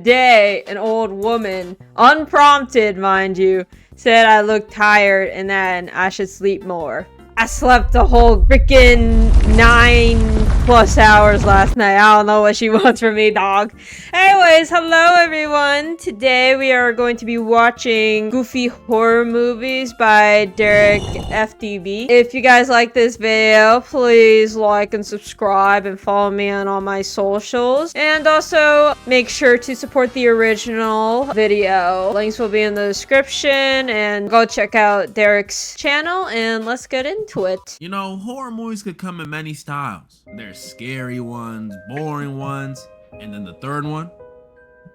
Today, an old woman, unprompted, mind you, said I looked tired and then I should sleep more. I slept the whole freaking 9+ hours last night. I don't know what she wants from me, dog. Anyways, hello everyone. Today we are going to be watching goofy horror movies by Derek FDB. If you guys like this video, please like and subscribe and follow me on all my socials. And also make sure to support the original video. Links will be in the description, and go check out Derek's channel and let's get into it. You know, horror movies could come in many styles. There's scary ones, boring ones, and then the third one,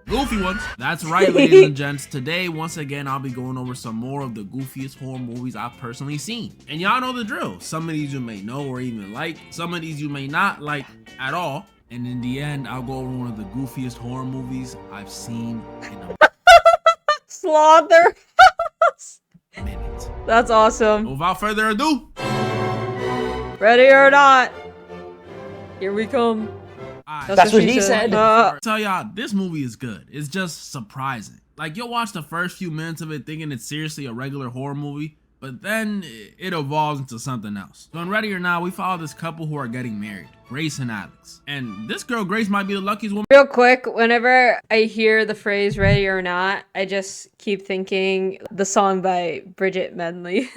goofy ones. That's right, ladies and gents. Today, once again, I'll be going over some more of the goofiest horror movies I've personally seen. And y'all know the drill. Some of these you may know or even like. Some of these you may not like at all. And in the end, I'll go over one of the goofiest horror movies I've seen in a Slotherhouse. minute. That's awesome. Without further ado, ready or not, here we come. That's what he said. Tell y'all, this movie is good. It's just surprising. Like, you'll watch the first few minutes of it thinking it's seriously a regular horror movie, but then it evolves into something else. So in Ready or Not, we follow this couple who are getting married, Grace and Alex. And this girl, Grace, might be the luckiest woman. Real quick, whenever I hear the phrase ready or not, I just keep thinking the song by Bridget Medley.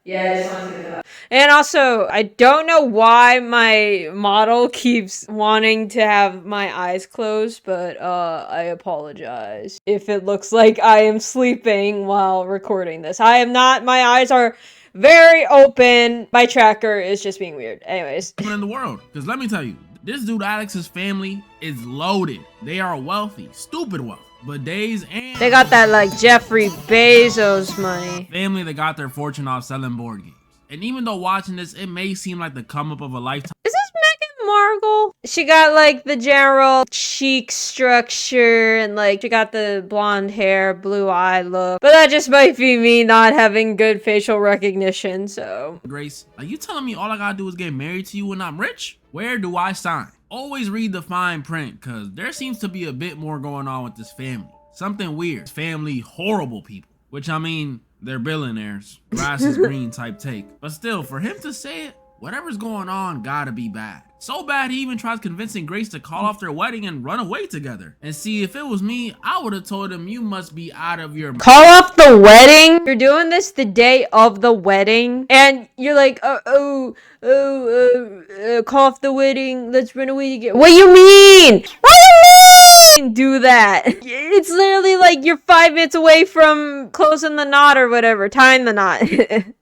Yeah, I just wanted to do that. And also, I don't know why my model keeps wanting to have my eyes closed, but I apologize if it looks like I am sleeping while recording this. I am not. My eyes are very open. My tracker is just being weird. Anyways. In the world. Because let me tell you, this dude Alex's family is loaded. They are wealthy, stupid wealthy. But Daze and they got that like Jeffrey Bezos money. Family that got their fortune off selling board games. And even though watching this, it may seem like the come up of a lifetime. Is this Meghan Markle? She got like the general cheek structure and like she got the blonde hair, blue eye look. But that just might be me not having good facial recognition, so. Grace, are you telling me all I gotta do is get married to you when I'm rich? Where do I sign? Always read the fine print, cause there seems to be a bit more going on with this family. Something weird. Family horrible people. Which, I mean, they're billionaires. Grass is green type take. But still, for him to say it, whatever's going on gotta be bad. So bad he even tries convincing Grace to call off their wedding and run away together. And see, if it was me, I would have told him you must be out of your mind. Call off the wedding? You're doing this the day of the wedding? And you're like, call off the wedding, let's run away together. What do you mean? What do you mean? Do that. It's literally like you're 5 minutes away from closing the knot or whatever. Tying the knot.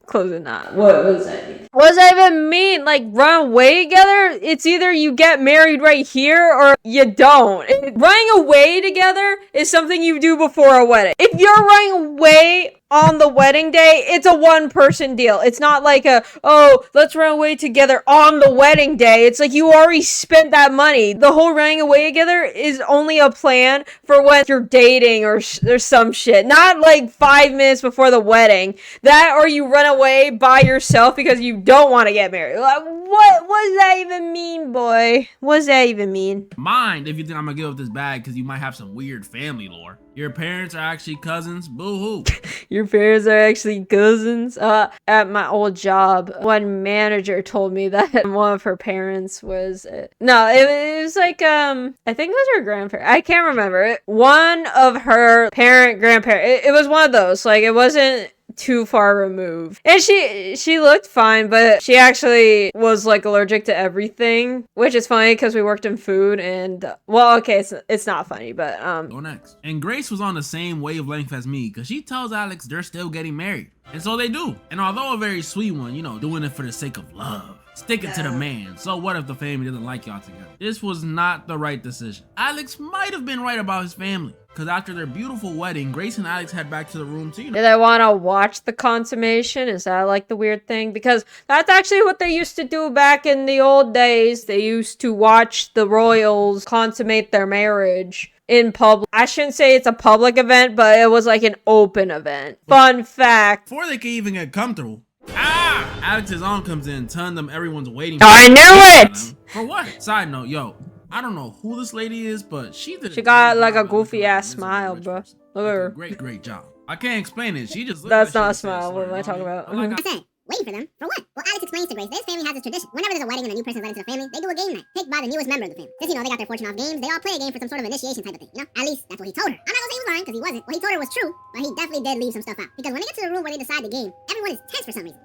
Closing the knot. What does that mean? What does that even mean? Like, run away together? It's either you get married right here or you don't. Running away together is something you do before a wedding. If you're running away on the wedding day, it's a one-person deal. It's not like let's run away together on the wedding day. It's like you already spent that money. The whole running away together is only a plan for when you're dating or some shit. Not like 5 minutes before the wedding. That or you run away by yourself because you don't want to get married. Like, what does that even mean, boy? What does that even mean? Mind if you think I'm gonna give up this bag because you might have some weird family lore. Your parents are actually cousins. Boo-hoo. Your parents are actually cousins? At my old job, one manager told me that one of her parents was... no, it was like, I think it was her grandparent. I can't remember. One of her grandparent. It was one of those. Like, it wasn't too far removed. And she looked fine, but she actually was like allergic to everything, which is funny because we worked in food and well, okay, it's not funny, but Go next. And Grace was on the same wavelength as me because she tells Alex they're still getting married. And so they do. And although a very sweet one, you know, doing it for the sake of love. Sticking to the man. So what if the family doesn't like y'all together? This was not the right decision. Alex might have been right about his family. Because after their beautiful wedding, Grace and Alex head back to the room to, you know. Did I want to watch the consummation? Is that like the weird thing? Because that's actually what they used to do back in the old days. They used to watch the royals consummate their marriage in public. I shouldn't say it's a public event, but it was like an open event. Fun fact. Before they could even get comfortable, Alex's aunt comes in telling them everyone's waiting. I knew it! For what? Side note, yo, I don't know who this lady is, but she got like a goofy ass smile, bro. Look at her. Great job. I can't explain it. She just That's not a smile. What am I talking about? I said, waiting for them. For what? Well, Alex explains to Grace, this family has this tradition. Whenever there's a wedding and a new person is let into the family, they do a game night, picked by the newest member of the family. Since, they got their fortune off games, they all play a game for some sort of initiation type of thing, At least, that's what he told her. I'm not gonna say he was lying, because he wasn't. What he told her was true, but he definitely did leave some stuff out. Because when they get to the room where they decide the game, everyone is tense for some reason.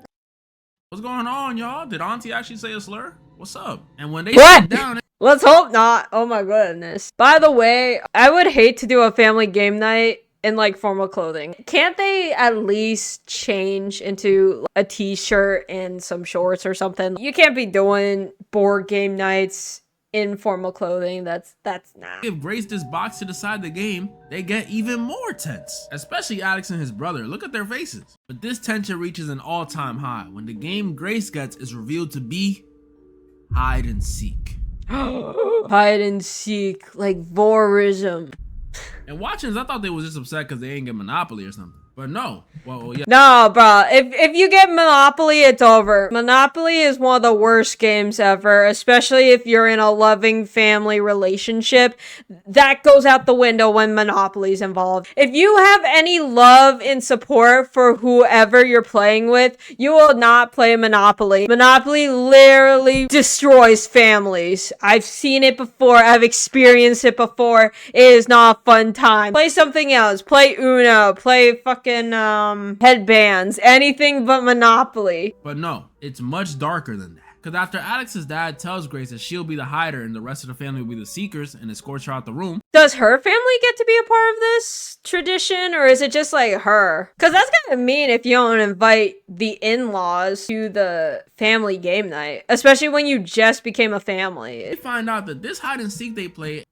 What's going on, y'all? Did Auntie actually say a slur? What's up? And when they What? sit down, Let's hope not. Oh my goodness. By the way, I would hate to do a family game night in like formal clothing. Can't they at least change into a t-shirt and some shorts or something? You can't be doing board game nights in formal clothing. That's not. Give Grace this box to decide the game, they get even more tense. Especially Alex and his brother. Look at their faces. But this tension reaches an all-time high when the game Grace gets is revealed to be hide and seek. Hide and seek, like voyeurism. And watchers, I thought they was just upset because they ain't get Monopoly or something. But no. Well, yeah. No, bro. If you get Monopoly, it's over. Monopoly is one of the worst games ever, especially if you're in a loving family relationship. That goes out the window when Monopoly's involved. If you have any love and support for whoever you're playing with, you will not play Monopoly. Monopoly literally destroys families. I've seen it before. I've experienced it before. It is not a fun time. Play something else. Play Uno. Play fucking headbands, anything but Monopoly. But no, it's much darker than that. Because after Alex's dad tells Grace that she'll be the hider and the rest of the family will be the seekers and escorts her out the room. Does her family get to be a part of this tradition, or is it just like her? Because that's kind of mean if you don't invite the in-laws to the family game night, especially when you just became a family. They find out that this hide and seek they play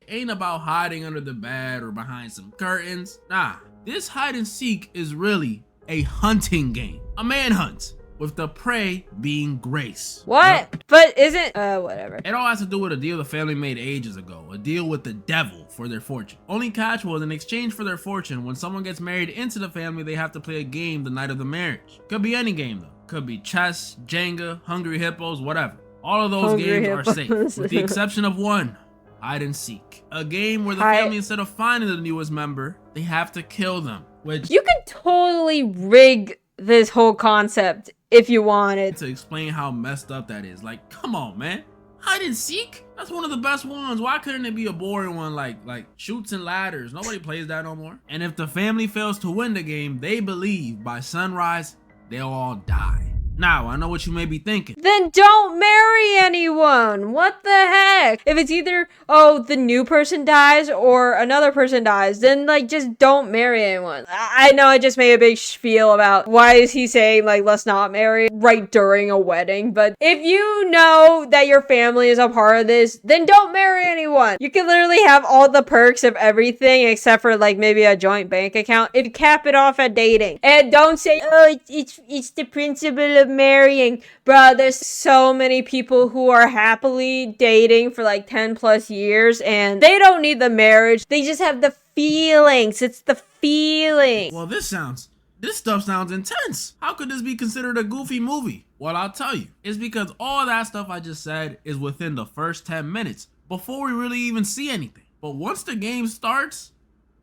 ain't about hiding under the bed or behind some curtains. Nah. This hide and seek is really a hunting game, a manhunt, with the prey being Grace. What? Yep. But isn't, whatever. It all has to do with a deal the family made ages ago, a deal with the devil for their fortune. Only catch was in exchange for their fortune, when someone gets married into the family, they have to play a game the night of the marriage. Could be any game though. Could be chess, Jenga, Hungry Hippos, whatever. All of those games are safe, with the exception of one. Hide and seek, a game where the family, instead of finding the newest member, they have to kill them. Which you can totally rig this whole concept if you wanted to explain how messed up that is. Like, come on, man. Hide and seek? That's one of the best ones. Why couldn't it be a boring one like Chutes and Ladders? Nobody plays that no more. And if the family fails to win the game, they believe by sunrise they'll all die. Now, I know what you may be thinking. Then don't marry anyone. What the heck? If it's either, oh, the new person dies or another person dies, then, like, just don't marry anyone. I know I just made a big spiel about why is he saying, like, let's not marry right during a wedding. But if you know that your family is a part of this, then don't marry anyone. You can literally have all the perks of everything except for, like, maybe a joint bank account. If you cap it off at dating. And don't say, oh, it's the principle of marrying. Bro, there's so many people who are happily dating for like 10 plus years and they don't need the marriage. They just have the feelings. It's the feeling. Well, this stuff sounds intense. How could this be considered a goofy movie? Well, I'll tell you. It's because all that stuff I just said is within the first 10 minutes before we really even see anything. But once the game starts,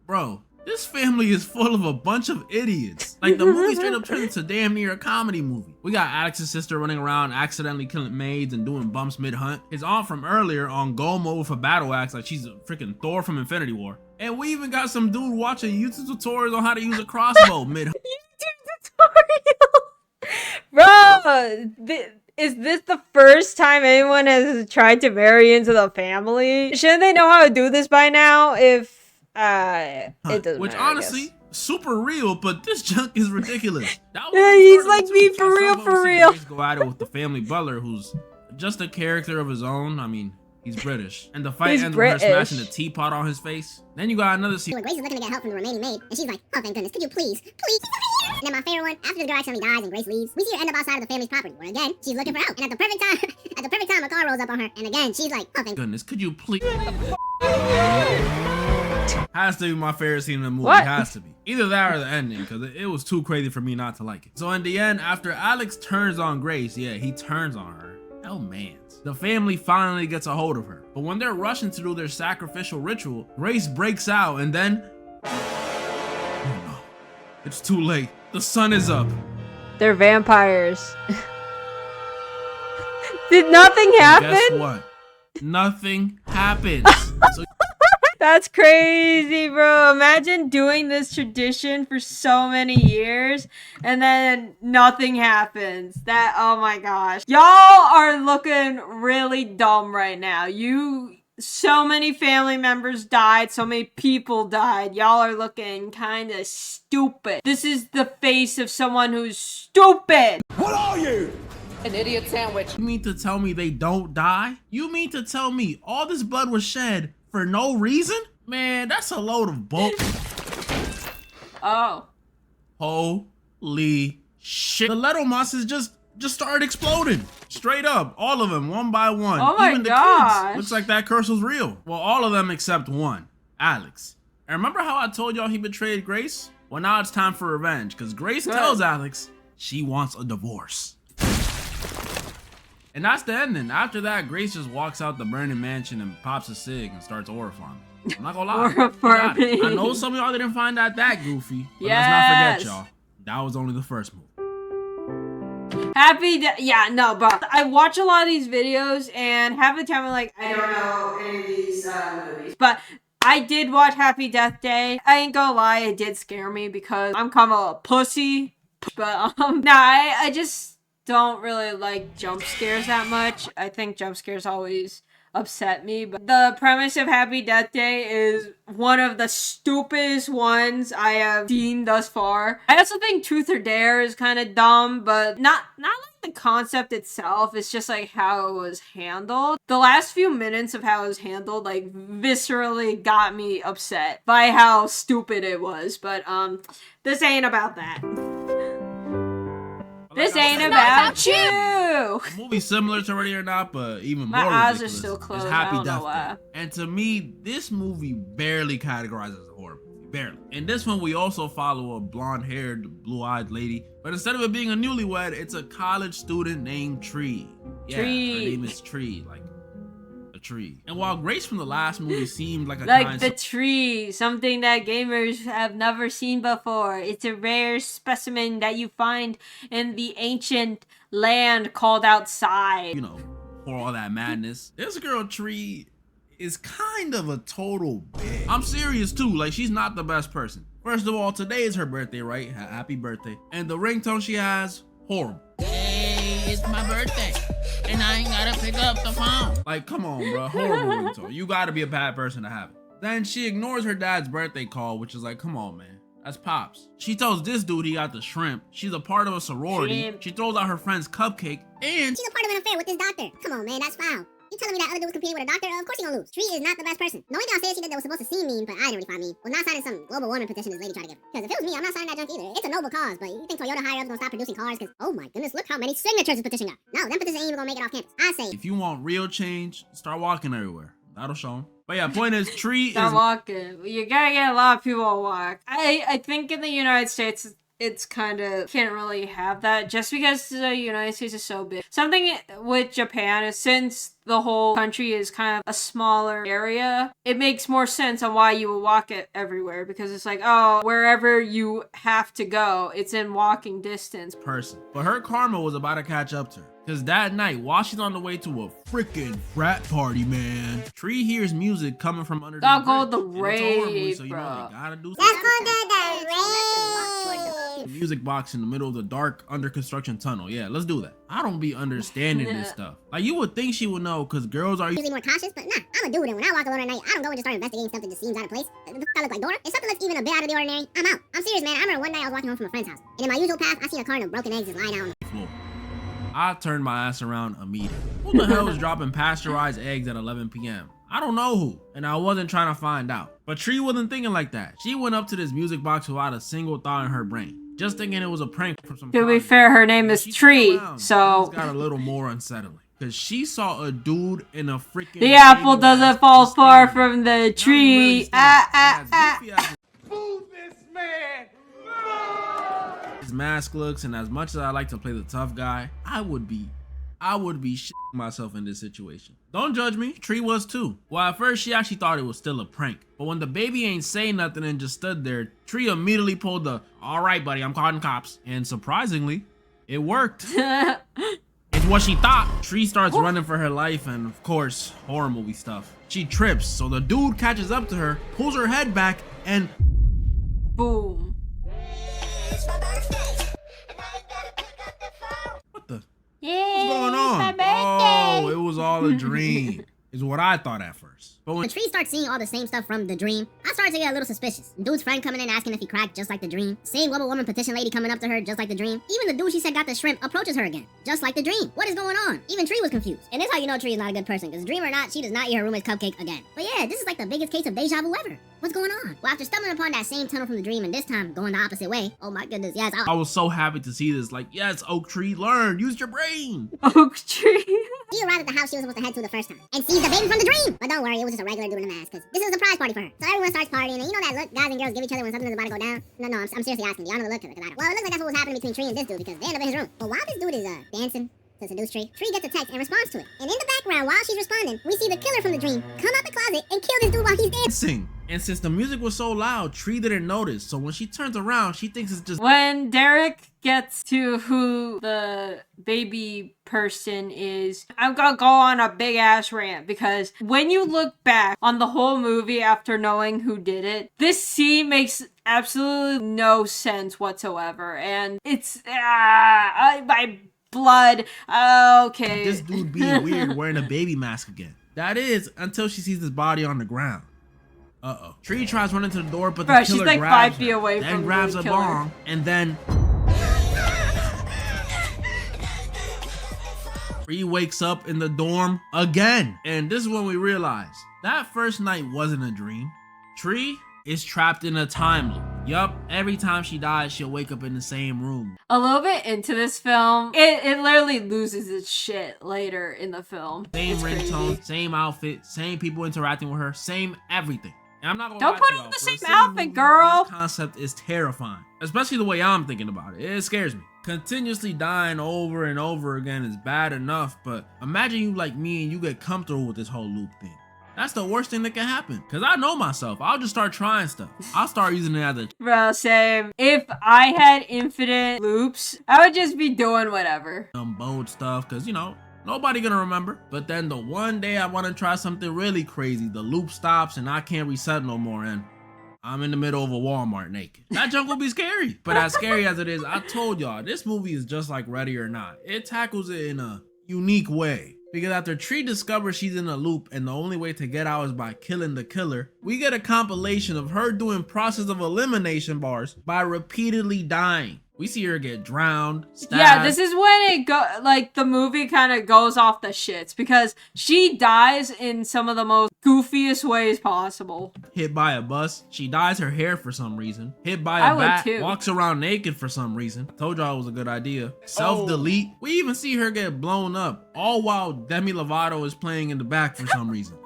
bro, this family is full of a bunch of idiots. Like, the movie straight up turns into damn near a comedy movie. We got Alex's sister running around accidentally killing maids and doing bumps mid-hunt. His aunt from earlier on go mode with a battle axe like she's a freaking Thor from Infinity War. And we even got some dude watching YouTube tutorials on how to use a crossbow mid-hunt. YouTube tutorial? Bro, is this the first time anyone has tried to marry into the family? Shouldn't they know how to do this by now if... it doesn't Which matter, honestly, super real, but this junk is ridiculous. Yeah, he's like me for real. Go at it with the family butler, who's just a character of his own. I mean, he's British, and the fight ends with her smashing the teapot on his face. Then you got another scene. Grace is looking to get help from the remaining maid, and she's like, "Oh, thank goodness! Could you please?" And then my favorite one, after the girl accidentally dies and Grace leaves, we see her end up outside of the family's property, where again she's looking for help. And at the perfect time, a car rolls up on her, and again she's like, "Oh, thank goodness! Could you please?" Has to be my favorite scene in the movie. What? Has to be. Either that or the ending, because it was too crazy for me not to like it. So in the end, after Alex turns on Grace, yeah, he turns on her. Oh man. The family finally gets a hold of her, but when they're rushing to do their sacrificial ritual, Grace breaks out and then... Oh no. It's too late. The sun is up. They're vampires. Did nothing happen? Guess what? Nothing happens. So That's crazy, bro. Imagine doing this tradition for so many years and then nothing happens. That, oh my gosh. Y'all are looking really dumb right now. So many family members died. So many people died. Y'all are looking kind of stupid. This is the face of someone who's stupid. What are you? An idiot sandwich. you mean to tell me they don't die? You mean to tell me all this blood was shed for no reason? Man, that's a load of bull. Oh. Holy shit. The Leto monsters just started exploding. Straight up. All of them, one by one. Oh my Even the gosh. kids. Looks like that curse was real. Well, all of them except one. Alex. And remember how I told y'all he betrayed Grace? Well, now it's time for revenge, because Grace tells Alex she wants a divorce. And that's the ending. After that, Grace just walks out the burning mansion and pops a cig and starts horrifying. I'm not gonna lie. Horrifying. I know some of y'all didn't find that goofy, but Yes. let's not forget, y'all. That was only the first movie. Yeah, no, bro. I watch a lot of these videos, and half the time I'm like, I don't know any of these movies. But I did watch Happy Death Day. I ain't gonna lie, it did scare me because I'm kind of a pussy. But, I just don't really like jump scares that much. I think jump scares always upset me, but the premise of Happy Death Day is one of the stupidest ones I have seen thus far. I also think Truth or Dare is kind of dumb, but not like the concept itself. It's just like how it was handled. The last few minutes of how it was handled like viscerally got me upset by how stupid it was, but this ain't about that. This ain't about you! A movie similar to Ready or Not, but even more ridiculous. My eyes are still closed. Is Happy I don't know Death why. Day. And to me, this movie barely categorizes as a horror movie. Barely. In this one, we also follow a blonde-haired, blue-eyed lady. But instead of it being a newlywed, it's a college student named Tree. Yeah, Tree. her name is Tree. Like a tree. And while Grace from the last movie seemed like a like the tree, something that gamers have never seen before. It's a rare specimen that you find in the ancient land called outside. You know, for all that madness. This girl Tree is kind of a total bitch. I'm serious too, like she's not the best person. First of all, today is her birthday, right? Happy birthday. And the ringtone she has, horrible. Hey, it's my birthday, and I ain't gotta pick up the phone. Like, come on, bro. Horrible ringtone. You gotta be a bad person to have it. Then she ignores her dad's birthday call, which is like, come on, man. That's Pops. She tells this dude he got the shrimp. She's a part of a sorority. Shrimp. She throws out her friend's cupcake, and She's a part of an affair with this doctor. Come on, man, that's foul. You telling me that other dude was competing with a doctor? Of course he gonna lose. Tree is not the best person. The only thing I'll say she did that was supposed to seem mean, but I didn't really find mean, was not signing some global warming petition this lady tried to give her. Because if it was me, I'm not signing that junk either. It's a noble cause, but you think Toyota higher ups gonna stop producing cars? Because, oh my goodness, look how many signatures this petition got. No, them petitions ain't even gonna make it off campus. I say, if you want real change, start walking everywhere. That'll show them. But yeah, point is, Tree Start is walking. You gotta get a lot of people to walk. I think in the United States, it's kind of can't really have that just because the United States is so big. Something with Japan is since the whole country is kind of a smaller area, it makes more sense on why you would walk it everywhere because it's like, oh, wherever you have to go, it's in walking distance. person. But her karma was about to catch up to her. Cause that night, while she's on the way to a freaking frat party, man, Tree hears music coming from under That's called bridge. the And it's a horror movie, rave, so you bro. know they gotta do that's something. called the rave. Music box in the middle of the dark under construction tunnel. Yeah, let's do that. I don't be understanding this stuff. Like you would think she would know, cause girls are Usually more cautious, but nah, I'm a dude, and when I walk alone at night, I don't go and just start investigating stuff that just seems out of place. Does I look like Dora? If something looks even a bit out of the ordinary, I'm out. I'm serious, man. I remember one night I was walking home from a friend's house, and in my usual path, I seen a carton of broken eggs just lying out on the floor. I turned my ass around immediately. Who the hell is dropping pasteurized eggs at 11 p.m.? I don't know who, and I wasn't trying to find out. But Tree wasn't thinking like that. She went up to this music box without a single thought in her brain, just thinking it was a prank from some To be college. fair, her name is She Tree, turned around, so things got a little more unsettling. Cause she saw a dude in a freaking the apple baby doesn't mask fall just far standing from the there. Not really tree. standing. And as goofy as Move this man! his mask looks, and as much as I like to play the tough guy, I would be I would be shitting myself in this situation. Don't judge me, Tree was too. Well, at first she actually thought it was still a prank. But when the baby ain't say nothing and just stood there, Tree immediately pulled the, all right, buddy, I'm calling cops. And surprisingly, it worked. It's what she thought. Tree starts running for her life and of course, horror movie stuff. She trips, so the dude catches up to her, pulls her head back, and boom. What the? Yeah, What's going on? Oh, it was all a dream. Is what I thought at first. But when When Tree starts seeing all the same stuff from the dream, I started to get a little suspicious. Dude's friend coming in asking if he cracked just like the dream. Same global woman petition lady coming up to her just like the dream. Even the dude she said got the shrimp approaches her again, just like the dream. What is going on? Even Tree was confused. And this is how you know Tree is not a good person, because dream or not, she does not eat her roommate's cupcake again. But yeah, this is like the biggest case of deja vu ever. What's going on? Well, after stumbling upon that same tunnel from the dream and this time going the opposite way, oh my goodness, yes, I was so happy to see this. Like, yes, Oak Tree, learn, use your brain. Oak tree. She arrived at the house she was supposed to head to the first time and sees the baby from the dream. But don't worry, it was just a regular dude in a mask, because this is a surprise party for her. So everyone starts partying, and you know that look guys and girls give each other when something is about to go down? No, I'm seriously asking. Do y'all know the look? Because I don't. Well, it looks like that's what was happening between Tree and this dude, because they end up in his room. But while this dude is dancing to seduce Tree, Tree gets a text and responds to it. And in the background, while she's responding, we see the killer from the dream come out the closet and kill this dude while he's dancing. And since the music was so loud, Tree didn't notice. So when she turns around, she thinks it's just When Derek gets to who the baby person is, I'm gonna go on a big ass rant, because when you look back on the whole movie after knowing who did it, this scene makes absolutely no sense whatsoever. And it's my blood. Okay. this dude being weird wearing a baby mask again. That is until she sees his body on the ground. Uh-oh. Tree tries running to the door, but the Bruh, killer she's like grabs 5 feet her, away then from grabs the a killer. bong, and then Tree wakes up in the dorm again. And this is when we realize that first night wasn't a dream. Tree is trapped in a time loop. Yup, every time she dies, she'll wake up in the same room. A little bit into this film, it literally loses its shit later in the film. Same It's crazy. ringtone, same outfit, same people interacting with her, same everything. And I'm not gonna Don't lie put to on y'all, the for a same silly outfit, movie, girl. This concept is terrifying, especially the way I'm thinking about it. It scares me. Continuously dying over and over again is bad enough, but imagine you like me and you get comfortable with this whole loop thing. That's the worst thing that can happen. Cause I know myself. I'll just start trying stuff. I'll start using it as a Bro, same. If I had infinite loops, I would just be doing whatever. bold stuff, cause you know, nobody gonna remember. But then the one day I wanna try something really crazy, the loop stops and I can't reset no more, and I'm in the middle of a Walmart naked. That junk will be scary. But as scary as it is, I told y'all, this movie is just like Ready or Not. It tackles it in a unique way. Because after Tree discovers she's in a loop and the only way to get out is by killing the killer, we get a compilation of her doing process of elimination bars by repeatedly dying. We see her get drowned, stabbed. Yeah, this is when the movie kind of goes off the shits, because she dies in some of the most goofiest ways possible. Hit by a bus. She dyes her hair for some reason. Hit by I a would bat. too. Walks around naked for some reason. Told y'all it was a good idea. Self-delete. We even see her get blown up. All while Demi Lovato is playing in the back for some reason.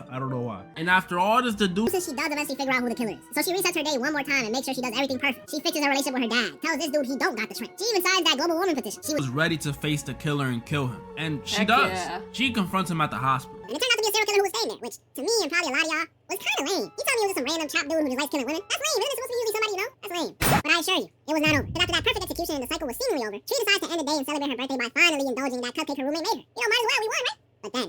I don't know why. And after all this to do, So she does eventually figure out who the killer is. So she resets her day one more time and makes sure she does everything perfect. She fixes her relationship with her dad. Tells this dude he don't got the shrimp. She even signs that global woman petition. She was was ready to face the killer and kill him. And she Heck does. yeah. She confronts him at the hospital. And it turned out to be a serial killer who was staying there, which, to me and probably a lot of y'all, was kind of lame. You tell me it was just some random chop dude who just likes killing women? That's lame. Isn't it supposed to be usually somebody you know? That's lame. But I assure you, it was not over. Because after that perfect execution and the cycle was seemingly over, she decides to end the day and celebrate her birthday by finally indulging in that cupcake her roommate made her. You know, might as well, we won, right? But then,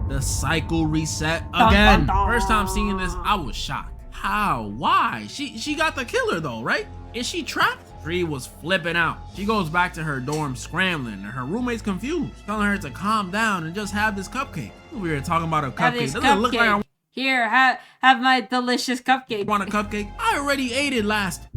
The cycle reset Dun, again. dun, dun. First time seeing this, I was shocked. How? Why? She got the killer though, right? Is she trapped? Tree was flipping out. She goes back to her dorm scrambling, and her roommate's confused, telling her to calm down and just have this cupcake. We were talking about a Have cupcake. this Doesn't it look like cupcake. Here, have my delicious cupcake. I want a cupcake? I already ate it last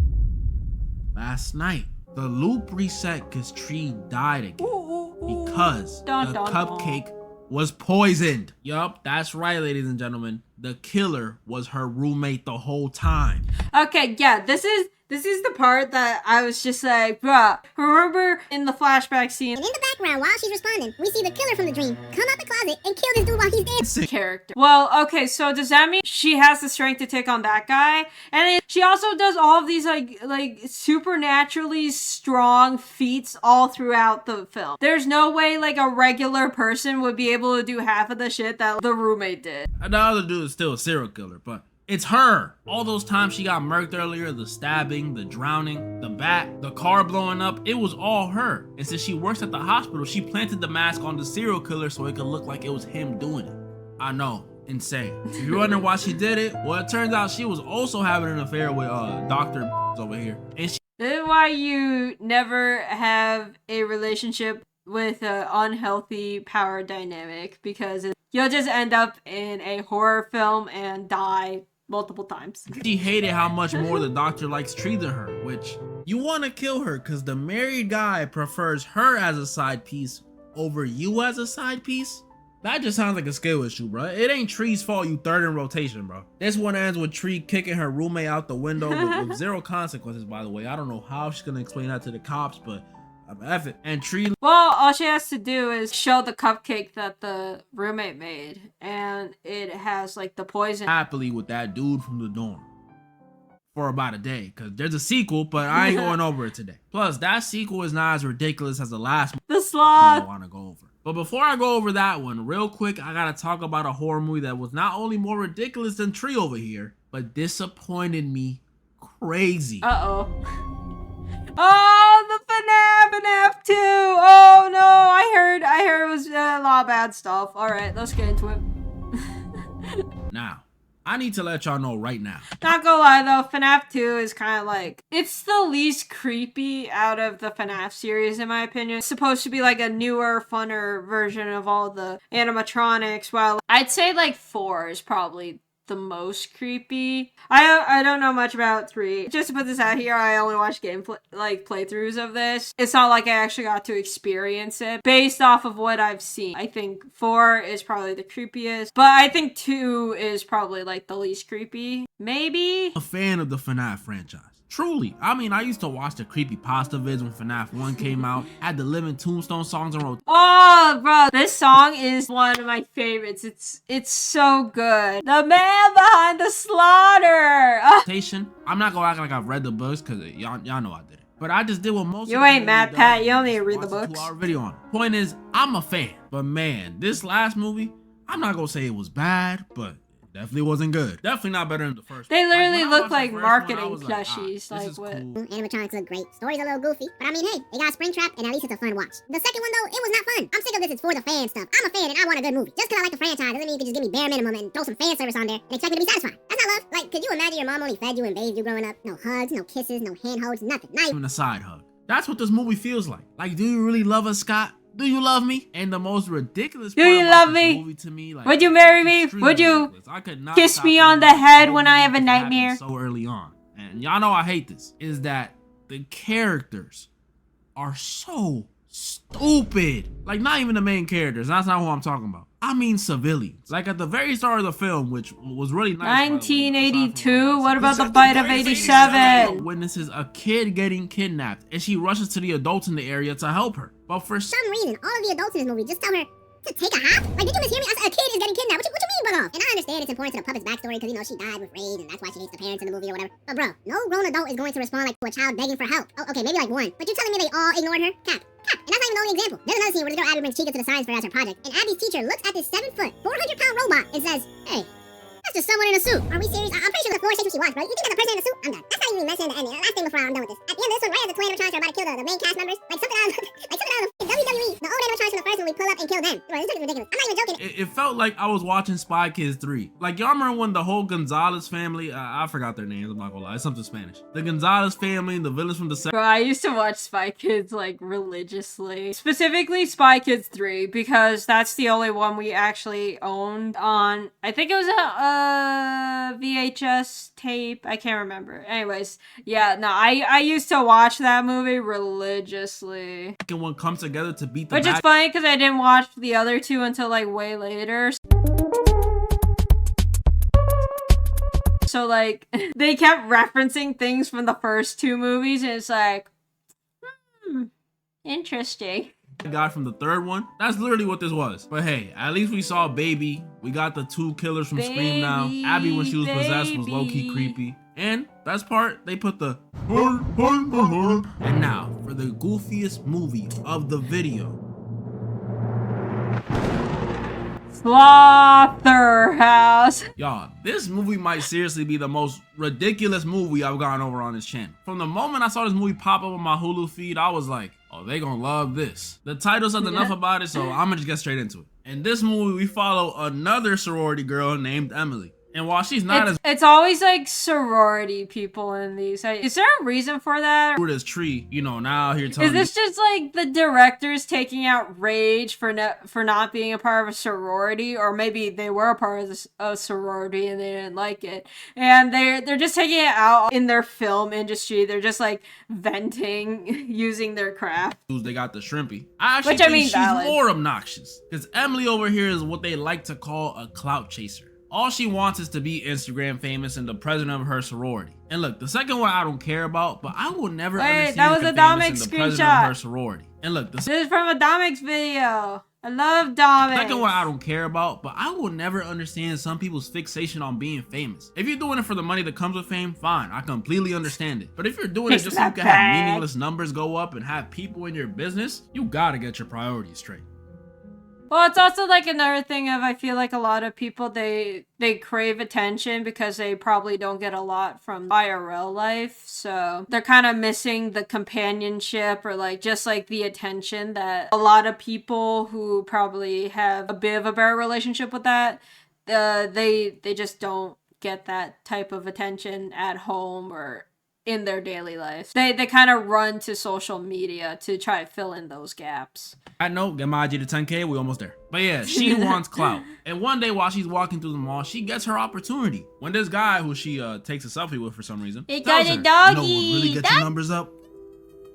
night. The loop reset because Tree died again. Because Dun, the dun, cupcake was poisoned. Yup, that's right, ladies and gentlemen. The killer was her roommate the whole time. Okay, yeah, this This is the part that I was just like, bruh, remember in the flashback scene? And in the background, while she's responding, we see the killer from the dream come out the closet and kill this dude while he's dead. Character. Well, okay, so does that mean she has the strength to take on that guy? And then she also does all of these like supernaturally strong feats all throughout the film. There's no way like a regular person would be able to do half of the shit that the roommate did. The other dude is still a serial killer, but it's her. All those times she got murked earlier, the stabbing, the drowning, the bat, the car blowing up, it was all her. And since she works at the hospital, she planted the mask on the serial killer so it could look like it was him doing it. I know, insane. If you're wondering why she did it, well, it turns out she was also having an affair with Dr. over here. And she This is why you never have a relationship with an unhealthy power dynamic, because you'll just end up in a horror film and die multiple times. She hated how much more the doctor likes treating her, which you want to kill her because the married guy prefers her as a side piece over you as a side piece. That just sounds like a skill issue, bro. It ain't Tree's fault you third in rotation, bro. This one ends with Tree kicking her roommate out the window with zero consequences, by the way. I don't know how she's gonna explain that to the cops, but I'm F it. And Tree, Well, all she has to do is show the cupcake that the roommate made, and it has like the poison. happily with that dude from the dorm for about a day, because there's a sequel, but I ain't going over it today. Plus, that sequel is not as ridiculous as the last one The I sloth. want to go over. But before I go over that one, real quick, I gotta talk about a horror movie that was not only more ridiculous than Tree over here, but disappointed me crazy. Uh-oh. Oh, the FNAF 2! Oh no, I heard it was a lot of bad stuff. Alright, let's get into it. Now, I need to let y'all know right now. Not gonna lie though, FNAF 2 is kind of like, it's the least creepy out of the FNAF series in my opinion. It's supposed to be like a newer, funner version of all the animatronics, while I'd say like 4 is probably the most creepy. I don't know much about 3. Just to put this out here, I only watched gameplay, like playthroughs of this. It's not like I actually got to experience it. Based off of what I've seen, I think 4 is probably the creepiest, but I think 2 is probably like the least creepy. Maybe? A fan of the FNAF franchise. Truly. I mean, I used to watch the creepypasta vids when FNAF 1 came out. Had the Living Tombstone songs on rotation. Oh, bro, this song is one of my favorites. It's so good. The man behind the slaughter. Ugh. I'm not gonna act like I've read the books because y'all know I did it. But I just did what most You of the ain't Matt movies Pat. done. You don't need to read Watch the a books. 2-hour video on it. Point is, I'm a fan. But man, this last movie, I'm not gonna say it was bad, but definitely wasn't good. Definitely not better than the first. They literally when I look watched the like first one, I marketing was plushies. this Like is what? cool. Animatronics look great. Story's a little goofy, but I mean, hey, they got a Springtrap, and at least it's a fun watch. The second one, though, it was not fun. I'm sick of this. It's for the fan stuff. I'm a fan, and I want a good movie. Just because I like the franchise doesn't mean you can just give me bare minimum and throw some fan service on there and expect me to be satisfied. That's not love. Like, could you imagine your mom only fed you and bathed you growing up? No hugs, no kisses, no handholds, nothing. Not even Even a side hug. That's what this movie feels like. Like, do you really love us, Scott? Do you love me? And the most ridiculous Do part you about love this me? movie to me, like, Would you marry me? extremely Would you ridiculous. I could not kiss stop me thinking on the about head the when whole I have a movie that happened nightmare? so early on. And y'all know I hate this. Is that the characters are so stupid. Like, not even the main characters. That's not who I'm talking about. I mean civilians. Like at the very start of the film, which was really nice. by the way, 1982? What about the aside from bite of the 87? witnesses a kid getting kidnapped, and she rushes to the adults in the area to help her. But for some reason, all of the adults in this movie just tell her to take a hop. Like, did you mishear me? I said a kid is getting kidnapped. What you mean, butt off? And I understand it's important to the puppet's backstory because, you know, she died with rage and that's why she hates the parents in the movie or whatever. But bro, no grown adult is going to respond like to a child begging for help. Oh, okay, maybe like one. But you're telling me they all ignored her? Cap. And that's not even the only example. There's another scene where the girl Abby brings Chica to the science fair as her project, and Abby's teacher looks at this 7-foot, 400-pound robot and says, "Hey, that's just someone in a suit." Are we serious? I'm pretty sure the floor shakes when she walks, bro. You think that's a person in a suit? I'm done. That's not even mentioned in the ending. Last thing before I'm done with this. At the end of this one, right as the twin animatronics are about to kill the main cast members, like something out of the WWE, the old animatronics from the first one, we pull up and kill them. Bro, this is ridiculous. I'm not even joking. it felt like I was watching Spy Kids 3. Like, y'all remember when the whole Gonzalez family, I forgot their names, I'm not gonna lie, it's something Spanish. The Gonzalez family, the villains from the Bro, I used to watch Spy Kids like religiously. Specifically Spy Kids 3, because that's the only one we actually owned on, I think it was a VHS tape. I can't remember. Anyways, yeah, no, I used to watch that movie religiously. second one come together to beat the Which is bad funny because I didn't watch the other two until like way later. so like they kept referencing things from the first two movies, and it's like, interesting. Got from the third one. That's literally what this was. But hey, at least we saw Baby. We got the two killers from Scream now. Abby, when she was possessed, was low-key creepy. And best part, they put the and now for the goofiest movie of the video. Slotherhouse. Y'all, this movie might seriously be the most ridiculous movie I've gone over on this channel. From the moment I saw this movie pop up on my Hulu feed, I was like, oh, they gonna love this. The title says enough about it, so I'm gonna just get straight into it. In this movie, we follow another sorority girl named Emily. And while she's not it's always like sorority people in these. Is there a reason for that? as Tree, you know, now here telling Is this just like the directors taking out rage for not being a part of a sorority, or maybe they were a part of a sorority and they didn't like it, and they're just taking it out in their film industry. They're just like venting using their craft. They got the shrimpy. I actually think she's more obnoxious because Emily over here is what they like to call a clout chaser. All she wants is to be Instagram famous and the president of her sorority. And look, the second one I don't care about, but I will never understand that was a Dominic the president of her sorority. And look, this is from a Dominic video. I love Dominic. Second one I don't care about, but I will never understand some people's fixation on being famous. If you're doing it for the money that comes with fame, fine, I completely understand it. But if you're doing it just so you can have meaningless numbers go up and have people in your business, you gotta get your priorities straight. Well, it's also like another thing of, I feel like a lot of people, they crave attention because they probably don't get a lot from IRL life. So they're kind of missing the companionship or like just like the attention that a lot of people who probably have a bit of a better relationship with that, they just don't get that type of attention at home or in their daily life. They kind of run to social media to try to fill in those gaps. I know, get my IG to 10K, we almost there. But yeah, she wants clout. And one day while she's walking through the mall, she gets her opportunity. When this guy who she takes a selfie with for some reason, he tells got a her, doggy. You know what really gets your numbers up?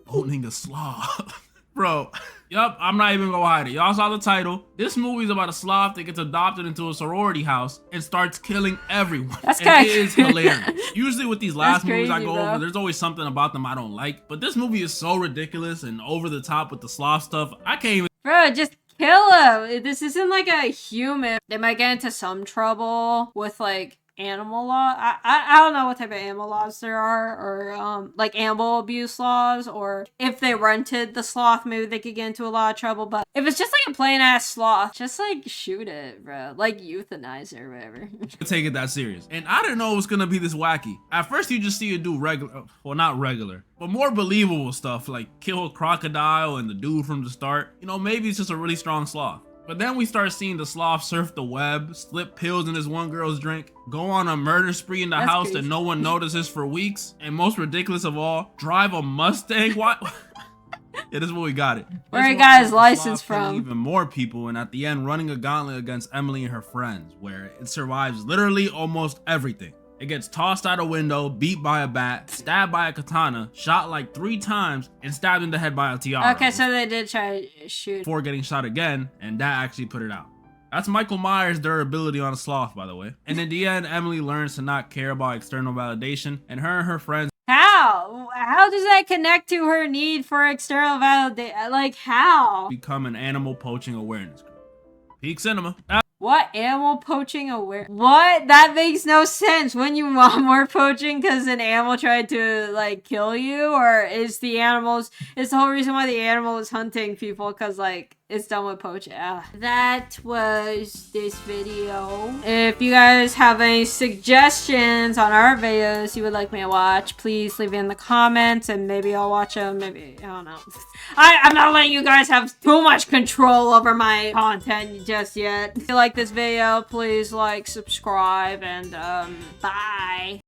Owning a sloth. Bro, yup, I'm not even gonna hide it. Y'all saw the title. This movie's about a sloth that gets adopted into a sorority house and starts killing everyone. That's kind of is hilarious. Usually with these last movies I go bro. over, there's always something about them I don't like. But this movie is so ridiculous and over the top with the sloth stuff. I can't even. Bro, just kill him. This isn't like a human. They might get into some trouble with like animal law. I don't know what type of animal laws there are, or like animal abuse laws, or if they rented the sloth, maybe they could get into a lot of trouble. But if it's just like a plain ass sloth, just like shoot it, bro. Like euthanize it or whatever. Take it that serious. And I didn't know it was gonna be this wacky. At first you just see it do regular, well not regular, but more believable stuff like kill a crocodile and the dude from the start. You know, maybe it's just a really strong sloth. But then we start seeing the sloth surf the web, slip pills in this one girl's drink, go on a murder spree in the house crazy. that no one notices for weeks, and most ridiculous of all, drive a Mustang. What? Yeah, this is what we got it. Where he got his license from. Even more people, and at the end running a gauntlet against Emily and her friends, where it survives literally almost everything. It gets tossed out a window, beat by a bat, stabbed by a katana, shot like 3 times, and stabbed in the head by a tiara. Okay, so they did try to shoot. Before getting shot again, and that actually put it out. That's Michael Myers' durability on a sloth, by the way. And in the end, Emily learns to not care about external validation, and her friends. How? How does that connect to her need for external validation? Like, how? Become an animal poaching awareness group. Peak Cinema. What? Animal poaching aware? What? That makes no sense. When you want more poaching because an animal tried to, like, kill you? Or is the whole reason why the animal is hunting people because, like, it's done with poaching? That was this video. If you guys have any suggestions on our videos you would like me to watch, please leave it in the comments and maybe I'll watch them. Maybe, I don't know. I'm not letting you guys have too much control over my content just yet. If you like this video, please like, subscribe, and bye.